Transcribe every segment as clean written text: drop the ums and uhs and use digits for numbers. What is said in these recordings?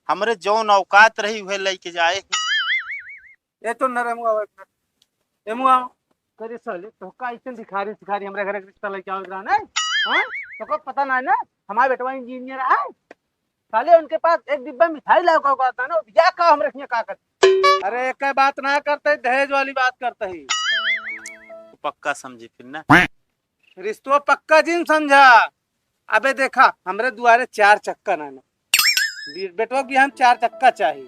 हमरे जौन औकात रही वह लेके जाए। ये तो नरमुआ ए मुआ करे साले तो का ऐसे दिखारी हमरा घर के रिश्ता लेके आवे रहा ना। हां तो को पता ना है ना हमारे बेटवा इंजीनियर है। साले उनके पास एक डिब्बा मिठाई लाओ का आता ना या का हम रखिए का कर। अरे एक बात ना करते दहेज वाली बात करते ही। पक्का समझी फिर ना। रिश्तो पक्का जिन समझा। अबे देखा हमरे दुआरे 4 चक्का ना बेटवा भी हम 4 चक्का चाहिए।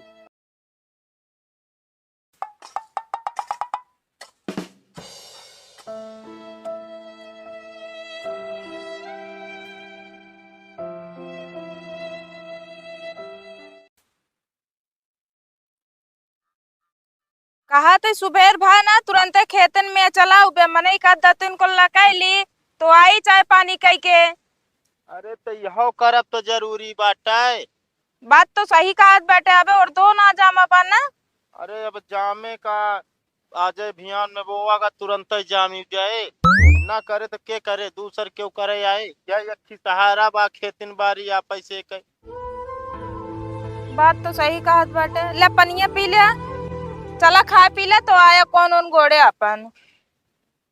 कहा थे सुबेर भा ना तुरंत खेतन में चला उबे मने का दतिन को लकाईली तो आई चाय पानी कई के। अरे तो यहो करब तो जरूरी बाटे। बात तो सही कहा बैठे अबे और दो ना जामा पाना। अरे अब जामे का आज अभियान में बोआ का तुरंत ही जामी जाए। ना करे तो के करे दूसर क्यों करे आए या अच्छी सहारा बा खेतिन बारी या पैसे के। बात तो सही कहा बैठे ले पनिया पी ले। चला खा पी ले तो आया कौन उन घोड़े अपन।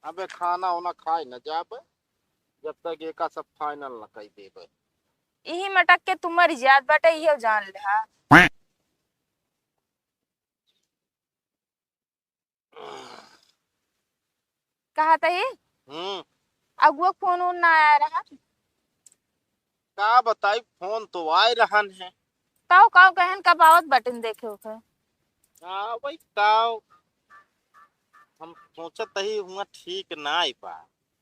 अबे खाना होना खाए न जाबे जब तक एका सब फाइनल न कई देबे। यही मटक के तुम्हारी याद बैठे ये जान ले हा। कहा था ये अगुआ फोन उन ना आया रहा। का बताई फोन तो आए रहन है। ताऊ काऊ कहन कब आवत बटन देखे उके। हाँ भाई काव हम सोचत ही हुआ ठीक ना आई पा।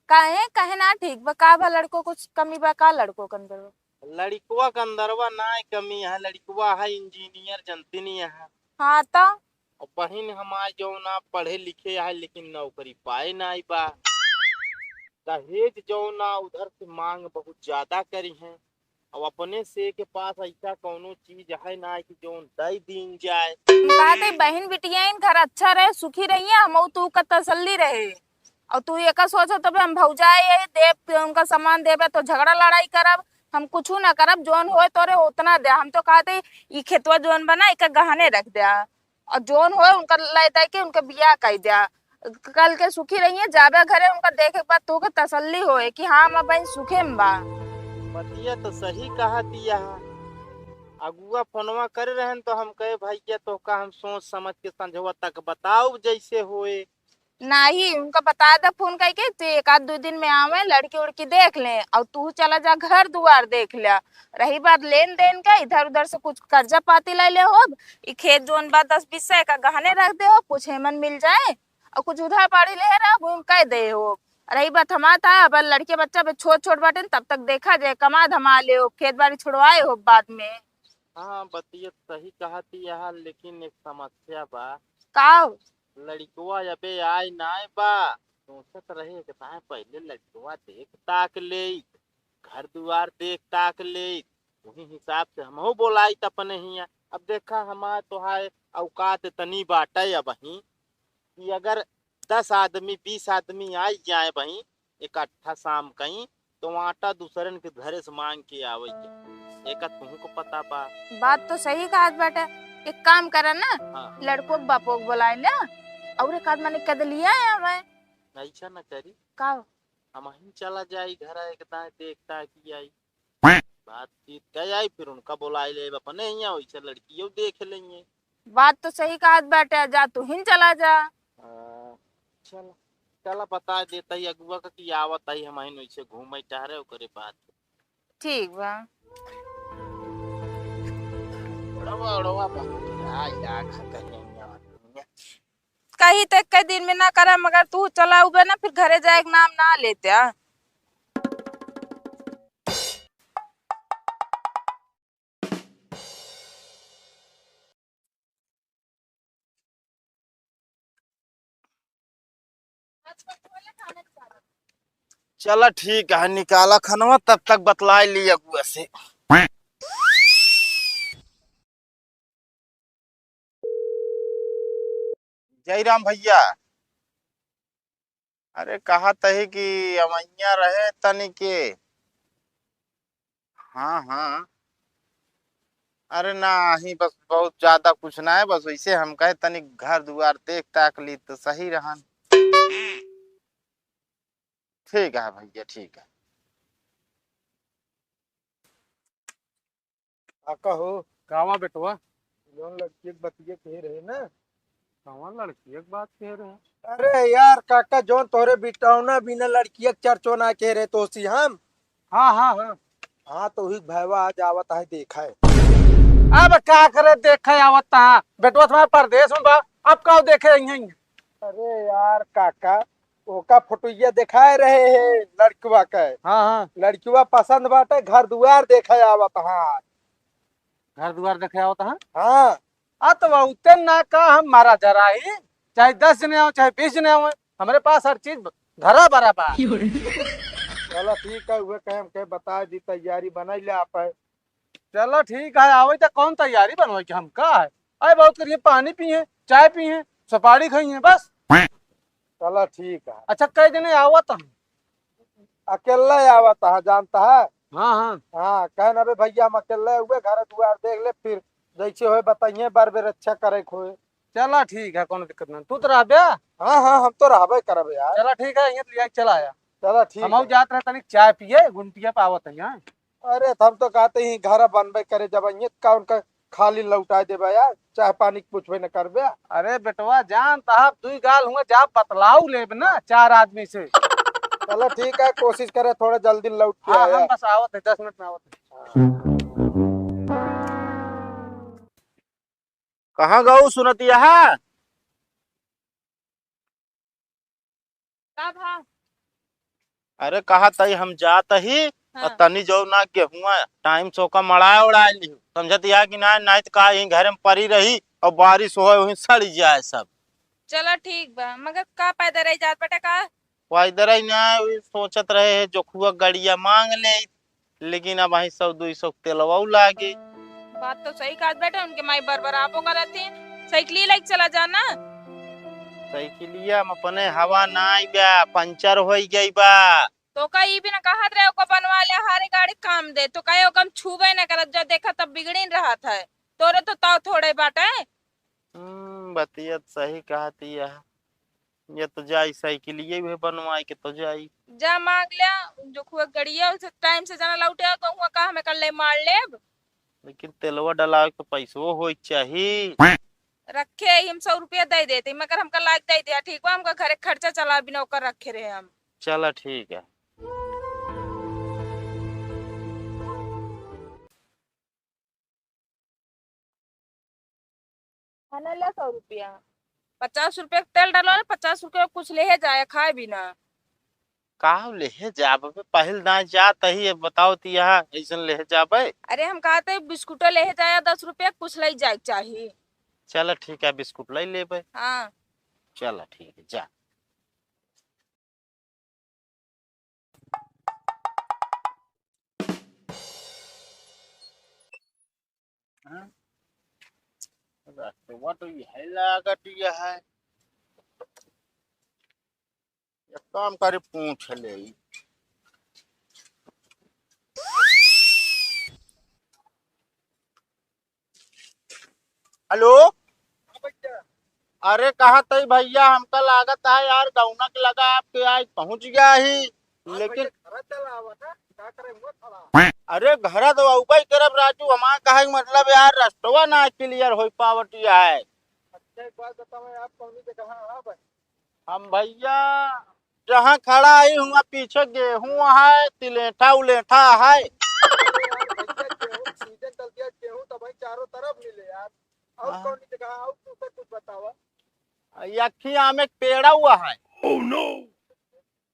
काहे कहे ना ठीक बा का बा लड़को कुछ कमी बा का लड़को के अंदर। लड़कुआ का अंदरवा ना कमी है लड़कुआ है इंजीनियर जनती नहीं है। हाँ तो और बहन हमारे जो ना पढ़े लिखे है लेकिन नौकरी पाए ना आई बा। दहेज जो ना उधर से मांग बहुत ज्यादा करी है और अपने से के पास ऐसा कोनो चीज है ना कि जो दे दीन जाए। कहा थे बहन बिटिया इन घर अच्छा रहे सुखी रही है हम तू का तसल्ली रहे। और तू ये का सोचो तो हम भौजाए ये देव उनका सामान देवे तो झगड़ा लड़ाई करब। हम कुछ ना करब जोन होए तोरे उतना दे हम तो कहते ई खेतवा जोन बना इका गहने रख दे और जोन होए उनका ले दे के उनका बियाह कर दिया। कल के सुखी रही है जाबे घरे उनका देखे के बाद तू के तसल्ली होए कि हाँ हम बहन सुखे में बा। बतिया तो सही कहा दिया अगुआ फोनवा कर रहे तो हम कहे भैया तो का हम सोच समझ के समझवा तक बताओ जैसे होए। नहीं उनका बता दे फोन करके तो एक आध दो दिन में आवे लड़की उड़की देख ले और तू चला जा घर दुआर देख लिया। रही बात लेन देन का इधर उधर से कुछ कर्जा पाती ले हो। ई खेत जोन बा 10-20 का गहने रख दे हो कुछ हेमन मिल जाए और कुछ उधार पाड़ी ले रहा वो कह दे हो। रही बात हमारा था अब लड़के बच्चा पे छोट छोट बाटे तब तक देखा जाए कमा धमा ले हो खेत बाड़ी छुड़वाए हो बाद में। हाँ बतिया सही कहा दिया लेकिन एक समस्या बा। का लड़कुआ अबे आए ना बा सोचत रहे कि ताए पहले लड़कुआ देख ताक ले घर दुआर देख ताक ले वही हिसाब से हमहू बोलाई त अपने हिया। अब देखा हमार तो है औकात तनी बाटे अब ही कि अगर 10 आदमी 20 आदमी आई जाए वही इकट्ठा शाम कहीं तो आटा दूसरन के घरे से मांग के आवे एक तुमको को पता बा। बात तो सही कहा बेटा। एक काम करा ना हाँ लड़को के बापो को बुलाए ले और एक आध मैंने कद लिया है हमें। ऐसा न करी का हम ही चला जाई घर एकता देखता कि आई बातचीत कर आई फिर उनका बुलाई ले अपने यहाँ वैसे लड़कियों देख लेंगे। बात तो सही कहा बेटा जा तू ही चला जा। चल चला बता देता ही अगुआ का कि आवत आई हम वैसे घूमे टहरे ओकरे बाद ठीक बा उड़वा उड़वा आ या खतरनाक कहीं तक कई दिन में ना करा मगर तू चला हुआ ना फिर घरे जाए नाम ना लेते आ। चला ठीक है निकाला खनवा तब तक बतला लिया अगुआ से। जय राम भैया। अरे कहा तही कि अमैया रहे तनी के। हाँ हाँ अरे ना ही बस बहुत ज्यादा कुछ ना है, बस वैसे हम कहे तनी घर दुआर देख ताक ली तो सही रहन। ठीक है भैया, ठीक है। काका हो गावा बेटवा जौन लड़की एक बतिये कह रहे ना, गावा लड़की एक बात कह रहे हैं। अरे यार काका जौन तोरे बिटावना बिना लड़की एक चर्चो ना कह रहे तो सी हम। हाँ हाँ हाँ हाँ तो ही भैया आज आवत है देखा है। अब क्या करे देखा आवत ता बेटवा तुम्हारे परदेश में बा, अब का देखे यहीं। अरे यार काका ओका फोटोइया दिखाए रहे हैं लड़कवा के। हाँ हाँ लड़कवा पसंद बाटे, घर दुआर देखे आवत। हाँ घर दुआर देखे आवत। हाँ आ तो उतन ना का हम मारा जरा ही, चाहे 10 जने आओ चाहे 20 जने आओ, हमारे पास हर चीज घरा बराबर। चलो ठीक है वे कहे हम कहे बता दी तैयारी बनाई ले आप। चलो ठीक है आवे तो कौन तैयारी बनवाई के हम का है। अरे बहुत करिए पानी पिए चाय पिए सुपारी खाइए बस। चलो ठीक है। अच्छा कई जने आवत हम? अकेला आवत है जानता है। हाँ हाँ हाँ कहे ना भैया हम अकेले हुए घर दुआर देख ले फिर जैसे हो बताइए बार बार अच्छा करे खोए। चला ठीक है कोनो दिक्कत नहीं, तू तो रह बे। हाँ हाँ हम तो रहबे करब यार। चला ठीक है ये लिया चला आया। चला ठीक हम जात रहे तनी चाय पिए गुंटिया पावत है यहाँ। अरे हम तो कहते ही घर बनबे करे जब ये का उनका खाली लौटा देबे यार, चाय पानी पूछबे न करबे। अरे बेटवा जान साहब दुई गाल हुए जा बतलाऊ लेब ना 4 आदमी से। चलो ठीक है कोशिश करे थोड़ा जल्दी लौट के। हाँ हम बस आवत है 10 मिनट में आवत है। कहाँ गऊ सुनतिया है? कब हाँ? अरे कहा तई हम जात ही और हाँ। तनी जो ना गेहुआ टाइम चौका मड़ाए उड़ाए ली समझत या कि ना नहीं तो का यहीं घर में पड़ी रही और बारिश हो वहीं सड़ जाए सब। चलो ठीक बा मगर का पैदा रह जात बेटा का। वो इधर ही ना वही सोचत रहे है जोखुआ गड़िया मांग ले, लेकिन अब वहीं 100-200 तेलवा लागे। बात तो सही कहा बेटा, उनके माई बरबराबो करत थी साइकिल लाइक चला जाना। साइकिलिया में अपने हवा ना आई बा, पंचर हो गई बा। तो का ई भी ना कहत रहे को बनवा ले हारी गाड़ी काम दे तो कहे कम छूबे न करत, जो देखा तब बिगड़ी रहा था। तोरे तो ताव थोड़े बाटे। बतिया सही कहती है। ये तो जाई साइकिलिये भी बनवाई के तो जाई। जा मांग लिया जो खुआ गड़िया उसे टाइम से जाना लौटे तो हुआ का हमें कर ले मार लेब। लेकिन तेलवा डलावे के पैसो हो चाहिए। रखे हम 100 रुपया दे देते मगर हमका लाग दे दिया ठीक बा, हमका घरे खर्चा चला बिना ओकर रखे रहे हम। चला ठीक है। खाना ले 100 रुपया, 50 रुपया तेल डालो ना, 50 रुपया कुछ ले जाए खाए बिना। का ले जाब पहल ना जात ही बताओ ती यहाँ ऐसा ले जाबे। अरे हम कहते बिस्कुट ले जाए 10 रुपया कुछ ले जाए चाहिए। चल ठीक है बिस्कुट ले लेबे। हाँ चल ठीक है जा। रास्ता तो यह लागत यह है, एक काम करे पूछ ले। हेलो अरे कहा तई भैया हमका लागत है यार गौना के लगा आपके आज पहुंच गया ही, लेकिन अरे घर तो उपाय करब राजू हमारा कहे मतलब यार रास्ता ना क्लियर हो पावटिया है। अच्छा एक बात बताओ आप कौन सी जगह आप? हम भैया जहाँ खड़ा आई हुआ पीछे गेहूं है तिलेठा उलेठा है। सीजन चल गया गेहूं तो भाई चारों तरफ मिले यार। और कौन सी जगह और कुछ बताओ। यखिया में पेड़ा हुआ है। oh, no.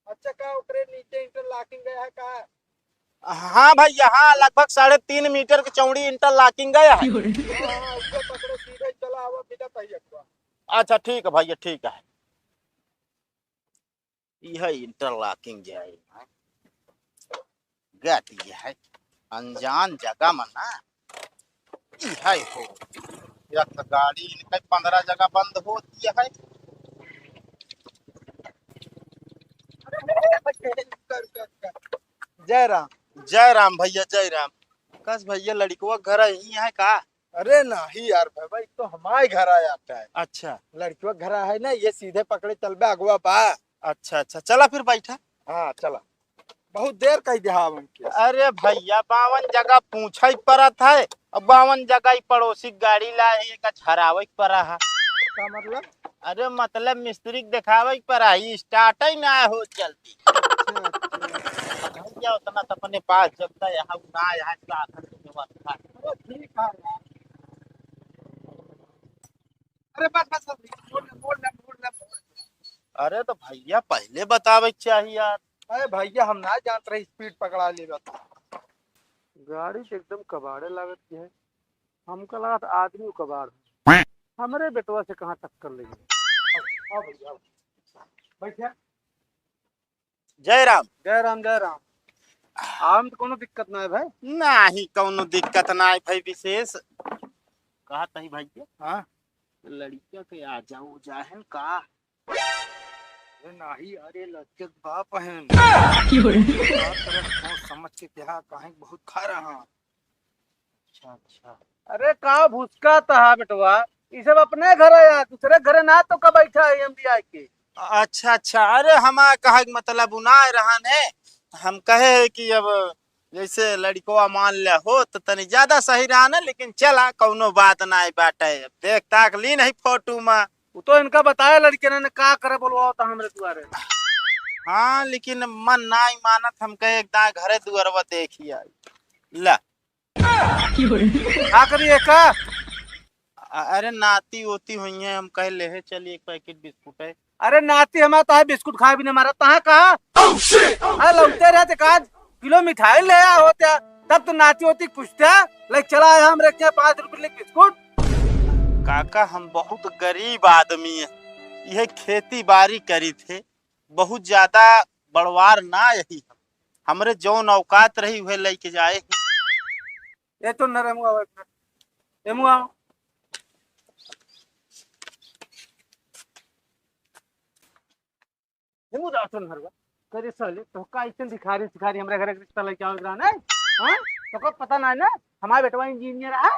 अच्छा का ऊपर नीचे इंटरलॉकिंग गया है का? हाँ भाई यहाँ लगभग 3.5 मीटर की चौड़ी इंटरलॉकिंग गया है। उसको पकड़ो सीधे चला आवा बिना पहिया। अच्छा ठीक है भैया ठीक है। यह इंटरलॉकिंग जाए गति है अनजान जगह में ना यह हो एक गाड़ी इनका 15 जगह बंद होती है। जय राम। जय राम भैया जय राम। आकाश भैया लड़कवा घर यही है का? अरे नहीं यार भाई तो हमारे घर आया है। अच्छा लड़कियों घर है ना, ये सीधे पकड़े चलबे अगुआ बा। अच्छा अच्छा, चला फिर बैठा। हाँ चला, बहुत देर कही दिया उनके। अरे भैया 52 जगह पूछा ही पड़त है, अब 52 जगह ही पड़ोसी गाड़ी लाए एक झरावे पड़ा है। का मतलब? अरे मतलब मिस्त्री के दिखावे पड़ा ही, स्टार्ट ही ना हो जल्दी। भैया उतना तो अपने पास जब तक यहाँ ना यहाँ का आखिर की व्यवस्था। ठीक है यार। अरे बस बस बस, बोल। अरे तो भैया पहले बतावे चाहिए यार। अरे भैया हम ना जानते रहे, स्पीड पकड़ा ले बता। गाड़ी से एकदम कबाड़े लागत की है। हमको लगा था आदमी कबाड़ है। हमारे बेटवा से कहाँ टक्कर लगी। हाँ भैया बैठे। जय राम। जय राम जय राम। आम तो कोनो दिक्कत ना है भाई। नहीं कौनो दिक्कत ना है भाई विशेष। कहा तही भैया हाँ लड़किया के आ जाओ जाहन का? अरे नहीं, अरे लज्जत बाप है समझ के क्या कहीं बहुत खा रहा। अच्छा अच्छा। अरे का भूसका था बेटवा, ये सब अपने घर है यार, दूसरे घर ना तो कब बैठा है एमबीआई के। अच्छा अच्छा, अरे हमारा कहा के मतलब उनाय रहन है। हम कहे कि अब जैसे लड़कों मान ले हो तो तनी ज्यादा सही रहन है, लेकिन चला कौनो बात ना बाटे। अब देख ताक ली नहीं फोटो में। वो तो इनका बताया लड़के ने का करे बोलवा था हमरे दुआरे। हाँ लेकिन मन ना ही मानत, हम कहे एकदा घरे दुआरवा देखिए ला। का करिए का? अरे नाती ओती हुई है, हम कहे ले चलिए एक पैकेट बिस्कुट है। अरे नाती हमारा तो बिस्कुट खा भी नहीं मारा तहा कहा। अरे लौटे रहते का किलो मिठाई ले आ होते, तब तो नाती होती पूछते ले चला हम रखे 5 रुपए ले बिस्कुट। काका हम बहुत गरीब आदमी है, यह खेती बाड़ी करी थे, बहुत ज्यादा बड़वार ना यही हमरे जौन औकात रही वह लेके जाए। ये तो नरमुआ एमुआ एमु दासन हरवा करे साले तो का इतन दिखारी हमरे घर के रिश्ता लेके आओ इधर नहीं। हां तो को पता ना है हमारा बेटवा इंजीनियर है।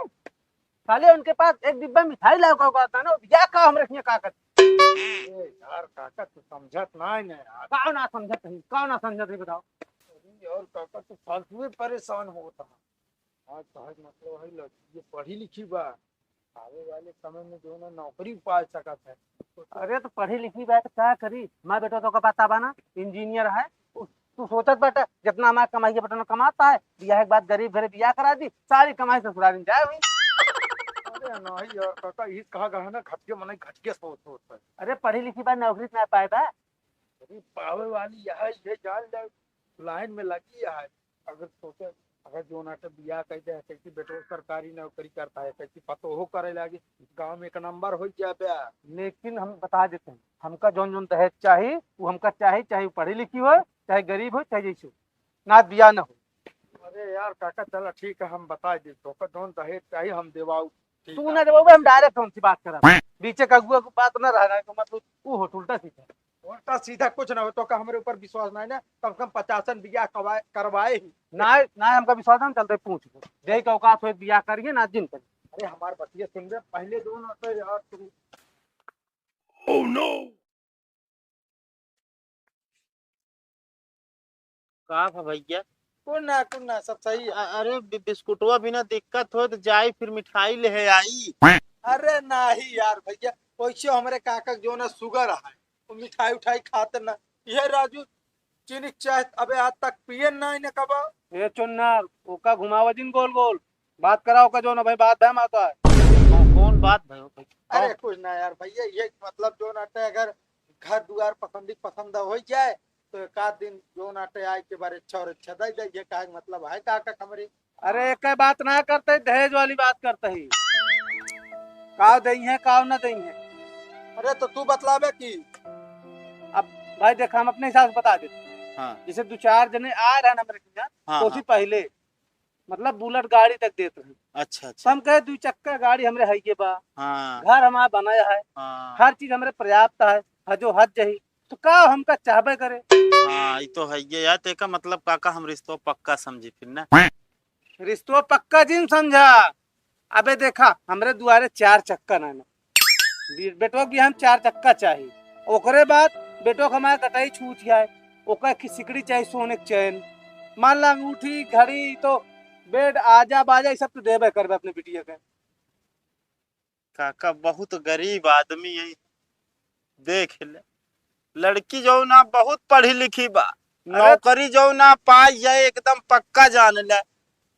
साले उनके पास एक डिब्बा मिठाई लाओ का आता ना, या का हमरे यहाँ का कर। ए यार काका तू समझत नहीं ना यार। का ना समझत नहीं, का ना समझत है बताओ। अरे यार काका तू फालतू में परेशान होता है। आज तो मतलब है ये पढ़ी लिखी बा, आने वाले समय में जो ना नौकरी पा सकत है। अरे तो पढ़ी लिखी बात क्या करी, हमारा बेटा तो का पता बा ना इंजीनियर है। तू सोचत बेटा जितना हमारा कमाई के बेटा कमाता है, बियाह के बाद गरीब घरे बियाह करा दी, सारी कमाई ससुराल में जाए हुई। अरे नहीं यार काका, ये कहा गया ना घटके मन घटके सोच है। अरे पढ़ी लिखी बात नौकरी ना पाए बा। अरे पावे वाली यह ये जान जाए लाइन में लगी है। अगर सोचे अगर जो नाटे बियाह कह दे कैसी बेटो सरकारी नौकरी करता है, कैसी पतो हो करे लगे गांव में एक नंबर हो जाए। लेकिन हम बता देते हैं हमका जौन जौन दहेज चाहिए वो हमका चाहिए, चाहे वो पढ़ी लिखी हो चाहे गरीब हो चाहे जैसे ना बिया ना हो। अरे यार काका चला ठीक है, हम बता दे तो कौन दहेज चाहिए हम देवाऊ। तू ना जब हम डायरेक्ट उनसे बात करा, बीचे का गुआ को बात ना रहना तो मतलब तू हो उल्टा सीधा। उल्टा सीधा कुछ ना हो तो का हमारे ऊपर विश्वास नहीं ना, कम से कम 50 बियाह करवाए ही। ना ना हमका विश्वास हम चलते पूछ दे का औकात हो बियाह करिए ना जिन करिए। अरे हमारे बतिया सुन रहे पहले दो ना तो यार तुम। Oh no. का था भैया? कुन ना सब सही है। अरे बिस्कुटवा बिना दिक्कत हो तो जाई फिर मिठाई ले आई। अरे नहीं यार भैया, वैसे हमारे काका जो ना शुगर है वो मिठाई उठाई खाते ना। ये राजू चीनी चाय अबे आज तक पिए नहीं ना कबा। ये चुन्नर ओका घुमावा दिन गोल गोल बात कराओ का जो ना भाई बात है माता है। कौन बात भयो? अरे कुछ ना यार भैया, ये मतलब जो नाटे अगर घर दुआर पसंद हो जाए तो एक आध दिन जो नाटे आए के बारे अच्छा और अच्छा दे दे, ये का मतलब है काका कमरे। अरे एक बात ना करते दहेज वाली बात करते ही का दई है का ना दई है। अरे तो तू बतलावे की। अब भाई देख हम अपने हिसाब से बता देते। हाँ जैसे 2-4 जने आ रहे ना मेरे यहाँ हाँ, तो उसी पहले मतलब बुलेट गाड़ी तक देते हैं। अच्छा अच्छा। हम कहे 2 चक्का गाड़ी हमरे है ये बा, हाँ घर हमारा बनाया है, हाँ हर चीज हमरे पर्याप्त है, हजो हज जही तो का हमका चाहबे करे। हाँ, ये तो है ये यार। तेका मतलब काका हम रिश्तों पक्का समझी फिर ना। रिश्तो पक्का जिन समझा। अबे देखा हमरे दुआरे 4 चक्का ना बेटो की हम 4 चक्का चाहिए। ओकरे बाद बेटो के हमारे कटाई छूट जाए, ओकर की सिकड़ी चाहिए सोने के चैन, मान ला अंगूठी घड़ी तो बेड आजा बाजा ये सब तो देबे करबे अपने बिटिया के। काका बहुत गरीब आदमी है, देख ले लड़की जो ना बहुत पढ़ी लिखी बा, नौकरी जो ना पाई जाए एकदम पक्का जान ले,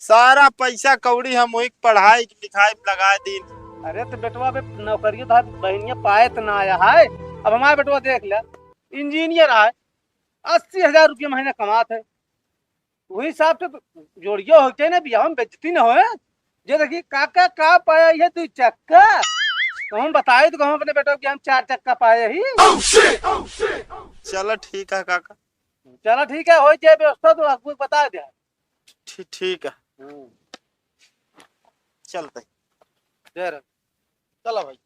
सारा पैसा कौड़ी हम वही पढ़ाई लिखाई लगा दी। अरे तो बेटवा बे नौकरी तो बहनिया पाए तो ना आया है। अब हमारा बेटवा देख ले इंजीनियर है, 80,000 रुपये महीने कमाते है। वही हिसाब से जोड़ियो होते ना बियाह में बेइज्जती ना हो। जे देखिए काका का पाया है 2 चक्का, तो हम बताए तो हम अपने बेटो की हम 4 चक्का पाए ही। चलो ठीक है काका, चलो ठीक है, हो जाए व्यवस्था तो आपको बता दे। ठीक है चलते जरा चलो भाई।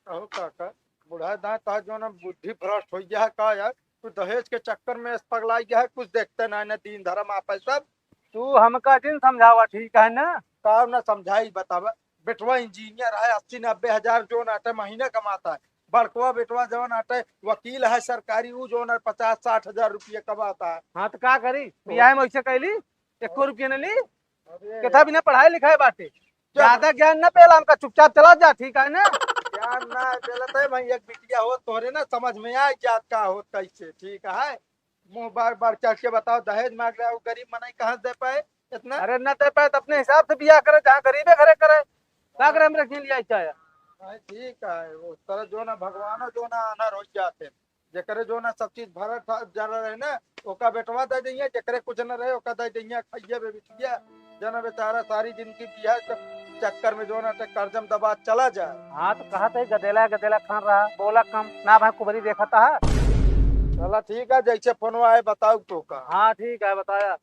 अहो काका बुढ़ा दांत ता जो ना बुद्धि भ्रष्ट हो गया है का यार, तू दहेज के चक्कर में पगला गया है, कुछ देखते ना ना दीन धर्म आपस सब। तू हमका दिन समझावा ठीक है ना। का ना समझाई बतावा, बेटवा इंजीनियर है, 80-90 हजार जो नाटे महीने कमाता है। बड़कवा बेटवा जो नाटे वकील है सरकारी, वो जो ना 50-60 हजार रुपये कमाता है। हाँ तो का करी बियाह में ऐसे कैली 1 रुपये न ली, कितना बिना पढ़ाई लिखाई बाटे, ज्यादा ज्ञान न पेला हमका, चुपचाप चला जा ठीक है ना। ज्ञान ना पेलत है, मैं एक बिटिया हो तोरे ना समझ में आए जात का हो कैसे, ठीक है। मुंह बार बार चढ़ के बताओ दहेज मांग रहा है, गरीब मनाई कहाँ दे पाए इतना। अरे न दे पाए तो अपने हिसाब से बियाह करे, जहाँ गरीबे घरे करे, का करे हम रखने लिया चाहे। हाँ, ठीक है, उस तरह जो ना भगवान जो ना अनर हो जाते, जकरे जो ना सब चीज भरत जरा रहे ना, ओका बेटवा दे दिए, जकरे कुछ न रहे ओका दे दिए खाइए बे बिटिया। जना बेचारा सारी जिंदगी बियाह चक्कर में जो ना कर्जम दबा चला जाए। हाँ तो कहा था गदेला गदेला खान रहा, बोला कम ना भाई कुबरी देखा था। चला ठीक है, जैसे फोन आए बताओ तो का। हाँ ठीक है बताया।